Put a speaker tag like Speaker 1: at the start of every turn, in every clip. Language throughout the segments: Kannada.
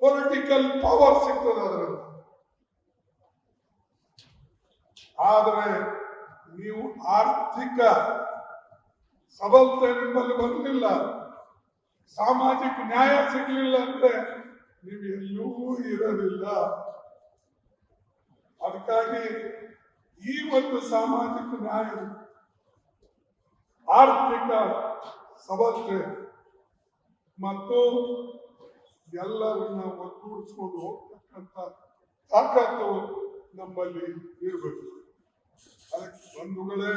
Speaker 1: ಪೊಲಿಟಿಕಲ್ ಪವರ್ ಸಿಗ್ತದೆ ಅದರಿಂದ. ಆದರೆ ನೀವು ಆರ್ಥಿಕ ಸಬಲತೆ ನಿಮ್ಮಲ್ಲಿ ಬರಲಿಲ್ಲ, ಸಾಮಾಜಿಕ ನ್ಯಾಯ ಸಿಗಲಿಲ್ಲ ಅಂದ್ರೆ ನೀವು ಎಲ್ಲೂ ಇರಲಿಲ್ಲ. ಅದಕ್ಕಾಗಿ ಈ ಒಂದು ಸಾಮಾಜಿಕ ನ್ಯಾಯ, ಆರ್ಥಿಕ ಸಬಲತೆ ಮತ್ತು ಎಲ್ಲರನ್ನ ಒಗ್ಗೂಡಿಸ್ಕೊಂಡು ಹೋಗ್ತಕ್ಕಂಥ ತಾಕತ್ತು ನಮ್ಮಲ್ಲಿ ಇರಬೇಕು. ಅದಕ್ಕೆ ಬಂಧುಗಳೇ,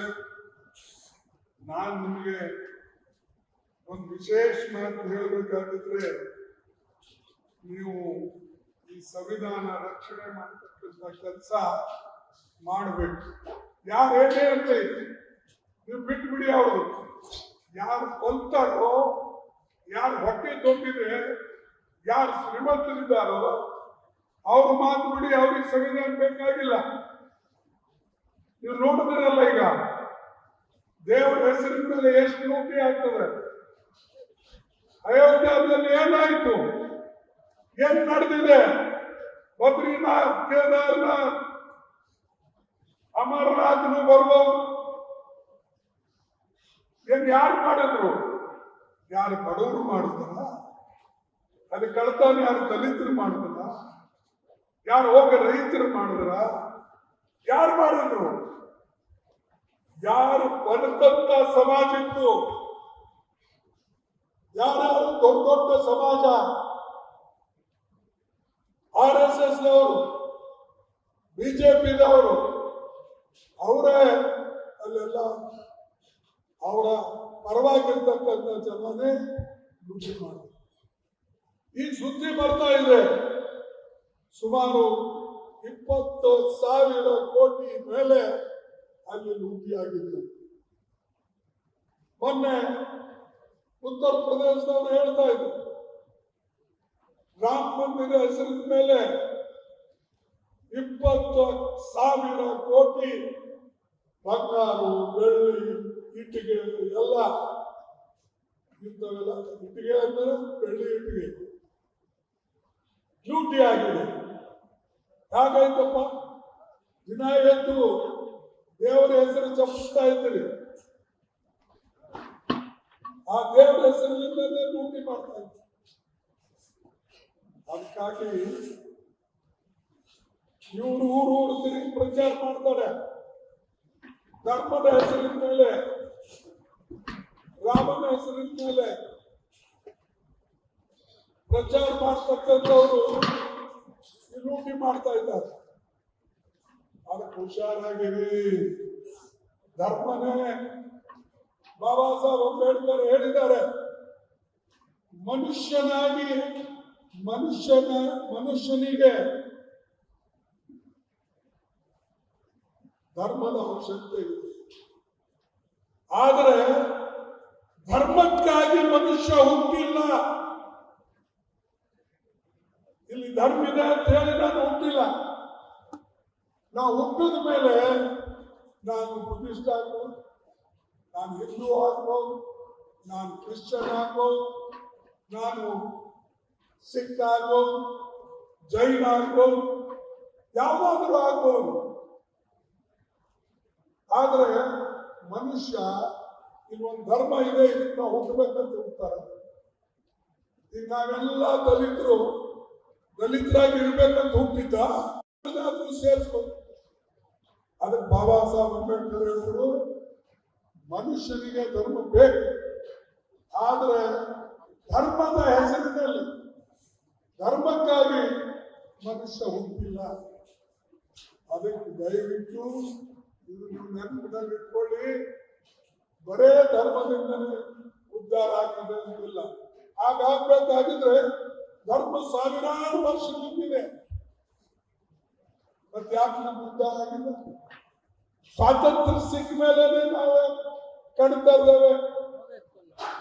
Speaker 1: ನಾನು ನಿಮಗೆ ಒಂದು ವಿಶೇಷ ಮಾತು ಹೇಳಬೇಕಾಗಿದ್ರೆ, ನೀವು ಈ ಸಂವಿಧಾನ ರಕ್ಷಣೆ ಮಾಡತಕ್ಕಂಥ ಕೆಲಸ ಮಾಡಬೇಕು. ಯಾರೇನೇ ಅಂತ ನೀವು ಬಿಟ್ಬಿಡಿ. ಅವರು ಯಾರು ಕೊಲ್ತಾರೋ, ಯಾರು ಹೊಟ್ಟೆ ತುಂಬಿದೆ, ಯಾರು ಶ್ರೀಮಂತರಿದ್ದಾರೋ ಅವ್ರು ಮಾತು ಬಿಡಿ. ಅವ್ರಿಗೆ ಸಂವಿಧಾನ ಬೇಕಾಗಿಲ್ಲ. ನೀವು ನೋಡಿದಿರಲ್ಲ, ಈಗ ದೇವರ ಹೆಸರಿನ ಮೇಲೆ ಎಷ್ಟು ಲೂಟಿ ಆಗ್ತದೆ. ಅಯೋಧ್ಯೆಯಲ್ಲಿ ಏನಾಯ್ತು, ಏನ್ ನಡೆದಿದೆ? ಬದ್ರಿನಾಥ್, ಕೇದಾರ್ನಾಥ್, ಅಮರನಾಥನು ಬರ್ಬೋದು. ಏನ್ ಯಾರು ಮಾಡಿದ್ರು? ಯಾರು ಬಡವರು ಮಾಡಿದ್ರ? ಅಲ್ಲಿ ಕಳ್ತಾನೆ ಯಾರು ದಲಿತರು ಮಾಡಿದ್ರ? ಯಾರು ಹೋಗ ರೈತರು ಮಾಡಿದ್ರ? ಯಾರು ಮಾಡಿದ್ರು? ಯಾರು ಬದುಕಂತ ಸಮಾಜ ಇತ್ತು, ಯಾರು ದೊಡ್ಡ ದೊಡ್ಡ ಸಮಾಜ, RSS ನವರು, ಬಿಜೆಪಿದವರು, ಅವರೇ ಅಲ್ಲೆಲ್ಲ ಅವರ ಪರವಾಗಿರ್ತಕ್ಕಂಥ ಜನನೇ ಲೂಟಿ ಮಾಡಿ. ಈ ಸುದ್ದಿ ಬರ್ತಾ ಇದೆ, ಸುಮಾರು 20,000 ಕೋಟಿ ಮೇಲೆ ಅಲ್ಲಿ ಲೂಟಿಯಾಗಿದೆ. ಮೊನ್ನೆ ಉತ್ತರ ಪ್ರದೇಶದವರು ಹೇಳ್ತಾ ಇದ್ರು, ರಾಮ ಮಂದಿರ ಹೆಸರಿನ ಮೇಲೆ 20,000 ಕೋಟಿ ಬಂಗಾರು, ಬೆಳ್ಳಿ, ಇಟ್ಟಿಗೆ ಎಲ್ಲ, ಇಂಥವೆಲ್ಲ ಇಟ್ಟಿಗೆ ಅಂದ್ರೆ ಬೆಳ್ಳಿ ಇಟ್ಟಿಗೆ ಲೂಟಿ ಆಗಿದೆ. ಹಾಗಾಯ್ತಪ್ಪ, ದಿನ ಎದ್ದು ದೇವರ ಹೆಸರು ಜಪಿಸ್ತಾ ಇದ್ದೀರಿ, ಆ ದೇವರ ಹೆಸರಿನಿಂದಲೇ ಲೂಟಿ ಮಾಡ್ತಾ ಇದ್ದೀರಿ. ಅದಕ್ಕಾಗಿ ಇವರು ಊರು ತಿರುಗಿ ಪ್ರಚಾರ ಮಾಡ್ತಾರೆ. ಧರ್ಮದ ಹೆಸರಿನ ಮೇಲೆ, ರಾಮನ ಹೆಸರಿನ ಮೇಲೆ ಪ್ರಚಾರ ಮಾಡ್ತಕ್ಕಂಥವ್ರು ಲೂಟಿ ಮಾಡ್ತಾ ಇದ್ದಾರೆ. ಅದಕ್ಕೆ ಹುಷಾರಾಗಿರಿ. ಧರ್ಮನೇ ಬಾಬಾ ಸಾಹೇಬ್ ಅಂಬೇಡ್ಕರ್ ಹೇಳಿದ್ದಾರೆ, ಮನುಷ್ಯನಿಗೆ ಧರ್ಮದ ಅವಶ್ಯಕತೆ ಇದೆ. ಆದರೆ ಧರ್ಮಕ್ಕಾಗಿ ಮನುಷ್ಯ ಹುಟ್ಟಿಲ್ಲ. ಇಲ್ಲಿ ಧರ್ಮ ಇದೆ ಅಂತ ಹೇಳಿ ನಾನು ಹುಟ್ಟಿಲ್ಲ. ನಾವು ಹುಟ್ಟಿದ ಮೇಲೆ ನಾನು ಬುದ್ಧಿಸ್ಟ್ ಆಗ್ಬೋದು, ನಾನು ಹಿಂದೂ ಆಗ್ಬೋದು, ನಾನು ಕ್ರಿಶ್ಚಿಯನ್ ಆಗ್ಬೋದು, ನಾನು ಸಿಖ್ ಆಗ್ಬೋದು, ಜೈನ್ ಆಗ್ಬೋದು, ಯಾವುದಾದ್ರೂ ಆಗ್ಬೋದು. ಆದ್ರೆ ಮನುಷ್ಯ ಇಲ್ಲೊಂದು ಧರ್ಮ ಇದೆ, ಇದಕ್ಕೆ ನಾವು ಹುಟ್ಟಬೇಕಂತ ಹುಡ್ತಾರೆ. ಈಗ ನಾವೆಲ್ಲ ದಲಿತರಾಗಿ ಇರ್ಬೇಕಂತ ಹುಟ್ಟಿದ್ದ ಸೇರಿಸ್ಕೊಂಡು. ಅದಕ್ಕೆ ಬಾಬಾ ಸಾಹೇಬ್ ಅಂಬೇಡ್ಕರ್ ಹೇಳಿದ್ರು, ಮನುಷ್ಯನಿಗೆ ಧರ್ಮ ಬೇಕು, ಆದ್ರೆ ಧರ್ಮದ ಹೆಸರಿನಲ್ಲಿ ಧರ್ಮಕ್ಕಾಗಿ ಮನುಷ್ಯ ಹುಟ್ಟಿಲ್ಲ. ಅದಕ್ಕೆ ದಯವಿಟ್ಟು ಇದು ನೀವು ನೆನಪಿನಲ್ಲಿ ಇಟ್ಕೊಳ್ಳಿ. ಬರೇ ಧರ್ಮದಿಂದಲೇ ಉದ್ಧಾರ ಆಗ್ತದೆ ಅಂತಿಲ್ಲ. ಹಾಗಾಗ್ಬೇಕಾಗಿದ್ರೆ ಧರ್ಮ 1000 ವರ್ಷ ಮುಂದಿದೆ. ಮತ್ತೆ ಯಾಕೆ ನಮ್ಮ ಉದ್ಧಾರ ಆಗಿದೆ? ಸ್ವಾತಂತ್ರ್ಯ ಸಿಕ್ಕ ಮೇಲೆ ನಾವು ಕಡಿತಾ ಇದ್ದೇವೆ.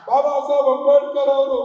Speaker 1: ಬಾಬಾ ಸಾಹೇಬ್ ಅಂಬೇಡ್ಕರ್ ಅವರು